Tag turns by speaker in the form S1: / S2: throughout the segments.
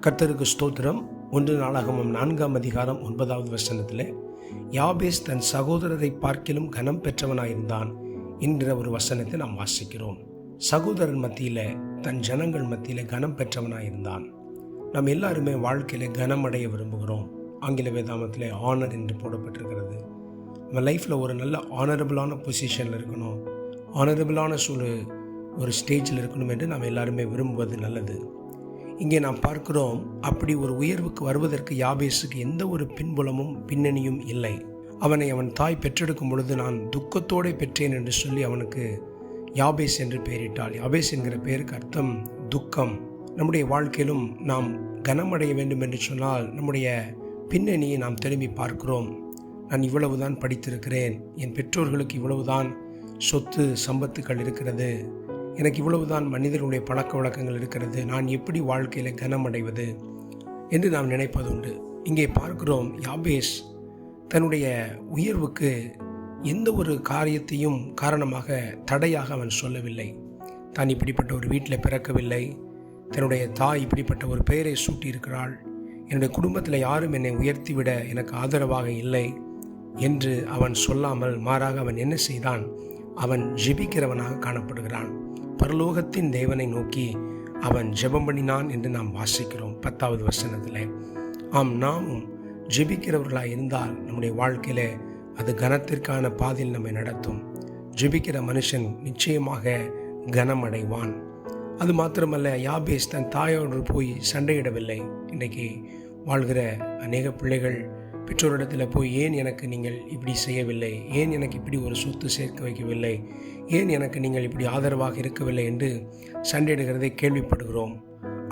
S1: கர்த்தருக்கு ஸ்தோத்திரம். 1 நாளாகமம் 4ஆம் அதிகாரம் 9வது வசனத்தில் யாபேஸ் தன் சகோதரரை பார்க்கிலும் கனம் பெற்றவனாயிருந்தான் என்கிற ஒரு வசனத்தை நாம் வாசிக்கிறோம். சகோதரன் மத்தியில், தன் ஜனங்கள் மத்தியில் கனம் பெற்றவனாயிருந்தான். நாம் எல்லாருமே வாழ்க்கையில் கனம் அடைய விரும்புகிறோம். ஆங்கில வேதாமத்தில் ஆனர் என்று போடப்பட்டிருக்கிறது. நம்ம லைஃப்பில் ஒரு நல்ல ஆனரபிளான பொசிஷனில் இருக்கணும், ஆனரபிளான ஒரு ஸ்டேஜில் இருக்கணும் என்று நாம் எல்லாருமே விரும்புவது நல்லது. இங்கே நாம் பார்க்கிறோம், அப்படி ஒரு உயர்வுக்கு வருவதற்கு யாபேசுக்கு எந்த ஒரு பின்புலமும் பின்னணியும் இல்லை. அவனை அவன் தாய் பெற்றெடுக்கும் பொழுது நான் துக்கத்தோடு பெற்றேன் என்று சொல்லி அவனுக்கு யாபேஸ் என்று பெயரிட்டாள். யாபேஸ் என்கிற பெயருக்கு அர்த்தம் துக்கம். நம்முடைய வாழ்க்கையிலும் நாம் கனமடைய வேண்டும் என்று சொன்னால் நம்முடைய பின்னணியை நாம் திரும்பி பார்க்கிறோம். நான் இவ்வளவுதான் படித்திருக்கிறேன், என் பெற்றோர்களுக்கு இவ்வளவுதான் சொத்து சம்பத்துக்கள் இருக்கிறது, எனக்கு இவ்வளவுதான் மனிதர்களுடைய பழக்க வழக்கங்கள் இருக்கிறது, நான் எப்படி வாழ்க்கையில் கனமடைவது என்று நாம் நினைப்பதுண்டு. இங்கே பார்க்கிறோம், யாபேஸ் தன்னுடைய உயர்வுக்கு எந்த ஒரு காரியத்தையும் காரணமாக தடையாக அவன் சொல்லவில்லை. தான் இப்படிப்பட்ட ஒரு வீட்டில் பிறக்கவில்லை, தன்னுடைய தாய் இப்படிப்பட்ட ஒரு பெயரை சூட்டியிருக்கிறாள், என்னுடைய குடும்பத்தில் யாரும் என்னை உயர்த்திவிட எனக்கு ஆதரவாக இல்லை என்று அவன் சொல்லாமல், மாறாக அவன் என்ன செய்தான், அவன் ஜெபிக்கிறவனாக காணப்படுகிறான். பரலோகத்தின் தேவனை நோக்கி அவன் ஜெபம் பண்ணினான் என்று நாம் வாசிக்கிறோம் 10வது வசனத்தில். ஆம், நாமும் ஜெபிக்கிறவர்களாக இருந்தால் நம்முடைய வாழ்க்கையில் அது கனத்திற்கான பாதையில் நம்மை நடத்தும். ஜெபிக்கிற மனுஷன் நிச்சயமாக கனமடைவான். அது மாத்திரமல்ல, யாபேஸ் தன் தாயோடு போய் சண்டையிடவில்லை. இன்றைக்கு வாழ்கிற அநேக பிள்ளைகள் பெற்றோரிடத்தில் போய், ஏன் எனக்கு நீங்கள் இப்படி செய்யவில்லை, ஏன் எனக்கு இப்படி ஒரு சொத்து சேர்க்க வைக்கவில்லை, ஏன் எனக்கு நீங்கள் இப்படி ஆதரவாக இருக்கவில்லை என்று சண்டையிடுகிறதை கேள்விப்படுகிறோம்.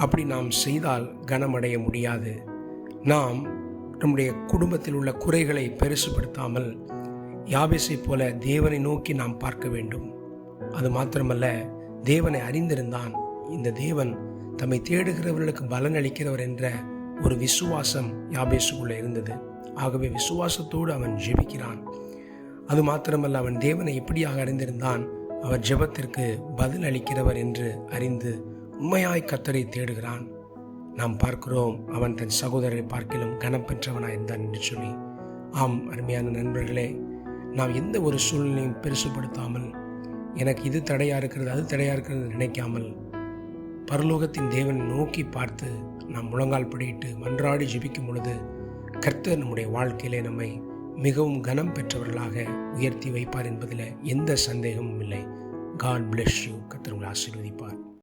S1: அப்படி நாம் செய்தால் கனமடைய முடியாது. நாம் நம்முடைய குடும்பத்தில் உள்ள குறைகளை பெருசுபடுத்தாமல் யாபேசை போல தேவனை நோக்கி நாம் பார்க்க வேண்டும். அது மாத்திரமல்ல, தேவனை அறிந்திருந்தான். இந்த தேவன் தம்மை தேடுகிறவர்களுக்கு பலன் அளிக்கிறவர் என்ற ஒரு விசுவாசம் யாபேசுக்குள்ளே இருந்தது. ஆகவே விசுவாசத்தோடு அவன் ஜெபிக்கிறான். அது மாத்திரமல்ல, அவன் தேவனை எப்படியாக அறிந்திருந்தான், அவர் ஜெபத்திற்கு பதில் அளிக்கிறவர் என்று அறிந்து உண்மையாய் கர்த்தரை தேடுகிறான். நாம் பார்க்கிறோம், அவன் தன் சகோதரரை பார்க்கிலும் கனம் பெற்றவனாயிருந்தான் என்று சொல்லி. ஆம், அருமையான நண்பர்களே, நாம் எந்த ஒரு சூழ்நிலையும் பெருசுபடுத்தாமல், எனக்கு இது தடையாக இருக்கிறது, அது தடையாக இருக்கிறது நினைக்காமல், பரலோகத்தின் தேவனை நோக்கி பார்த்து நாம் முழங்கால் படியிட்டு மன்றாடி ஜெபிக்கும் பொழுது கர்த்தர் நம்முடைய வாழ்க்கையிலே நம்மை மிகவும் கனம் பெற்றவர்களாக உயர்த்தி வைப்பார் என்பதில் எந்த சந்தேகமும் இல்லை. God bless you. கர்த்தர் உங்களை ஆசீர்வதிப்பார்.